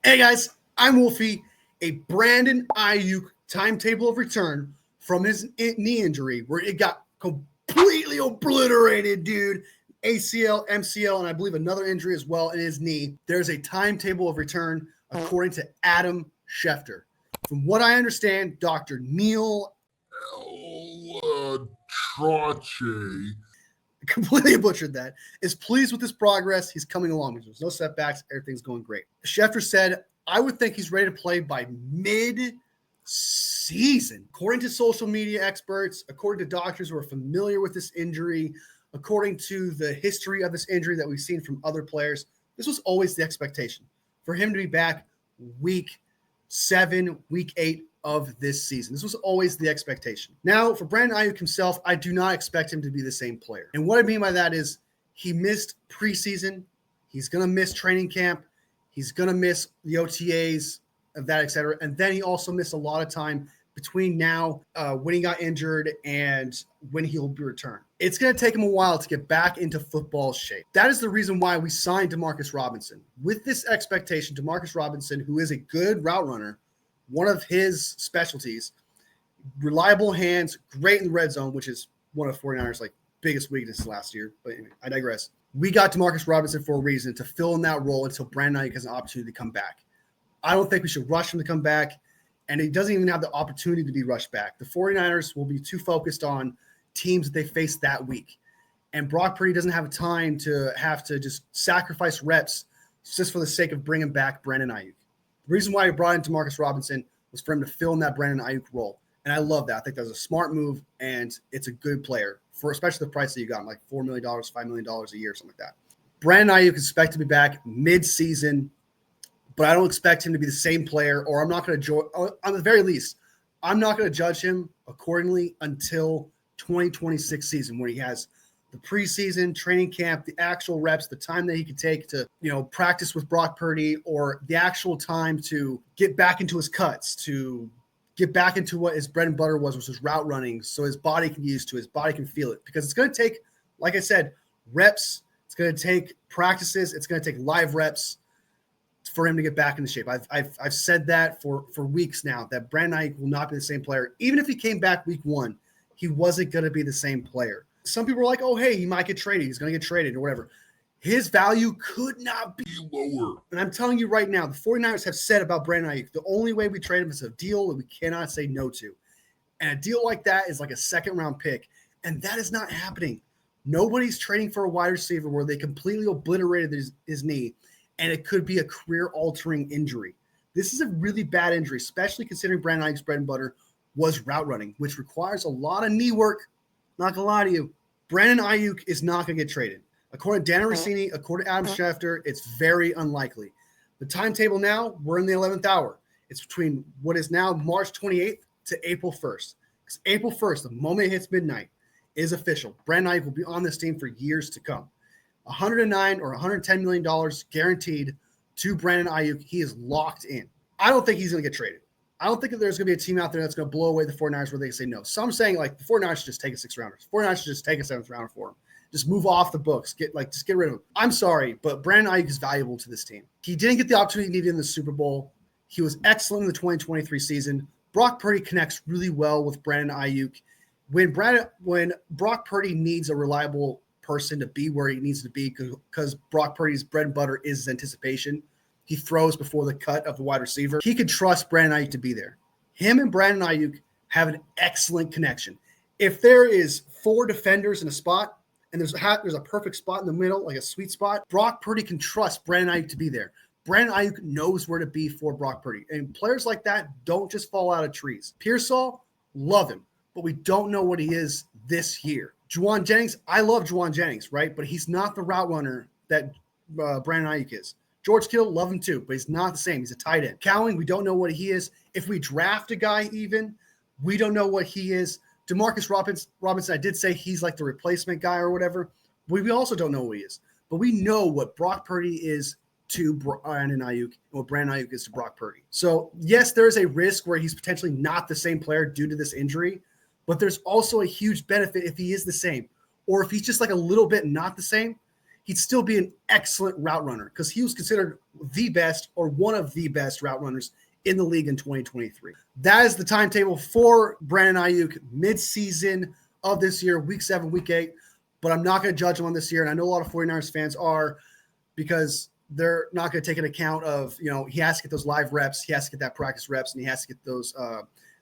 Hey guys, I'm Wolfie. A Brandon Aiyuk timetable of return from his knee injury where it got completely obliterated, dude. ACL, MCL, and I believe another injury as well in his knee. There's a timetable of return according to Adam Schefter. From what I understand, Dr. Neil Trache. completely butchered that, is pleased with his progress. He's coming along. There's no setbacks. Everything's going great. Schefter said, I would think he's ready to play by mid-season. According to social media experts, according to doctors who are familiar with this injury, according to the history of this injury that we've seen from other players, this was always the expectation for him to be back week 7, week 8 of this season. This was always the expectation. Now, for Brandon Aiyuk himself, I do not expect him to be the same player. And what I mean by that is he missed preseason. He's going to miss training camp. He's going to miss the OTAs of that, et cetera. And then he also missed a lot of time between now when he got injured and when he'll be returned. It's going to take him a while to get back into football shape. That is the reason why we signed Demarcus Robinson. With this expectation, Demarcus Robinson, who is a good route runner, one of his specialties, reliable hands, great in the red zone, which is one of 49ers' biggest weaknesses last year. But anyway, I digress. We got Demarcus Robinson for a reason, to fill in that role until Brandon Aiyuk has an opportunity to come back. I don't think we should rush him to come back, and he doesn't even have the opportunity to be rushed back. The 49ers will be too focused on teams that they face that week. And Brock Purdy doesn't have time to have to just sacrifice reps just for the sake of bringing back Brandon Aiyuk. The reason why we brought in Demarcus Robinson was for him to fill in that Brandon Aiyuk role. And I love that. I think that was a smart move, and it's a good player, for especially the price that you got him, like $4 million, $5 million a year, something like that. Brandon Aiyuk is expected to be back mid-season, but I don't expect him to be the same player, or I'm not going to on the very least, I'm not going to judge him accordingly until 2026 season, where he has the preseason, training camp, the actual reps, the time that he could take to, practice with Brock Purdy, or the actual time to get back into his cuts, to get back into what his bread and butter was, which was route running, so his body can get used to it, his body can feel it. Because it's going to take, like I said, reps. It's going to take practices. It's going to take live reps for him to get back into shape. I've said that for weeks now, that Brandon Aiyuk will not be the same player. Even if he came back week 1, he wasn't going to be the same player. Some people are like, oh, hey, he might get traded. He's going to get traded or whatever. His value could not be lower. And I'm telling you right now, the 49ers have said about Brandon Aiyuk, the only way we trade him is a deal that we cannot say no to. And a deal like that is like a second-round pick. And that is not happening. Nobody's trading for a wide receiver where they completely obliterated his knee, and it could be a career-altering injury. This is a really bad injury, especially considering Brandon Aiyuk's bread and butter was route running, which requires a lot of knee work. Not going to lie to you. Brandon Aiyuk is not going to get traded. According to Dana Rossini, according to Adam Schefter, it's very unlikely. The timetable now, we're in the 11th hour. It's between what is now March 28th to April 1st. Because April 1st, the moment it hits midnight, is official. Brandon Aiyuk will be on this team for years to come. $109 or $110 million guaranteed to Brandon Aiyuk. He is locked in. I don't think he's going to get traded. I don't think that there's going to be a team out there that's going to blow away the 49ers where they say no. Some saying the 49ers should just take a 6th rounder. 49ers should just take a 7th rounder for him. Just move off the books. Just get rid of him. I'm sorry, but Brandon Aiyuk is valuable to this team. He didn't get the opportunity he needed in the Super Bowl. He was excellent in the 2023 season. Brock Purdy connects really well with Brandon Aiyuk. When Brock Purdy needs a reliable person to be where he needs to be, because Brock Purdy's bread and butter is his anticipation. He throws before the cut of the wide receiver. He could trust Brandon Aiyuk to be there. Him and Brandon Aiyuk have an excellent connection. If there is 4 defenders in a spot and there's a perfect spot in the middle, like a sweet spot, Brock Purdy can trust Brandon Aiyuk to be there. Brandon Aiyuk knows where to be for Brock Purdy. And players like that don't just fall out of trees. Pearsall, love him, but we don't know what he is this year. Juwan Jennings, I love Juwan Jennings, right? But he's not the route runner that Brandon Aiyuk is. George Kittle, love him too, but he's not the same. He's a tight end. Cowling, we don't know what he is. If we draft a guy even, we don't know what he is. Demarcus Robinson, I did say he's like the replacement guy or whatever. We also don't know who he is. But we know what Brock Purdy is to Brandon Aiyuk and what Brandon Aiyuk is to Brock Purdy. So, yes, there is a risk where he's potentially not the same player due to this injury, but there's also a huge benefit if he is the same. Or if he's just like a little bit not the same, he'd still be an excellent route runner because he was considered the best or one of the best route runners in the league in 2023. That is the timetable for Brandon Aiyuk mid-season of this year, week 7, week 8. But I'm not going to judge him on this year. And I know a lot of 49ers fans are, because they're not going to take into account of, he has to get those live reps. He has to get that practice reps, and he has to get those,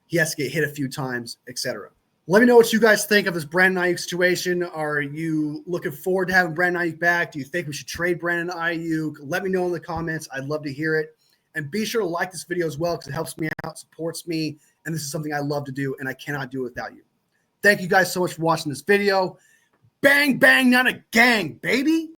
he has to get hit a few times, etc. Let me know what you guys think of this Brandon Aiyuk situation. Are you looking forward to having Brandon Aiyuk back? Do you think we should trade Brandon Aiyuk? Let me know in the comments. I'd love to hear it. And be sure to like this video as well because it helps me out, supports me, and this is something I love to do, and I cannot do it without you. Thank you guys so much for watching this video. Bang, bang, not a gang, baby.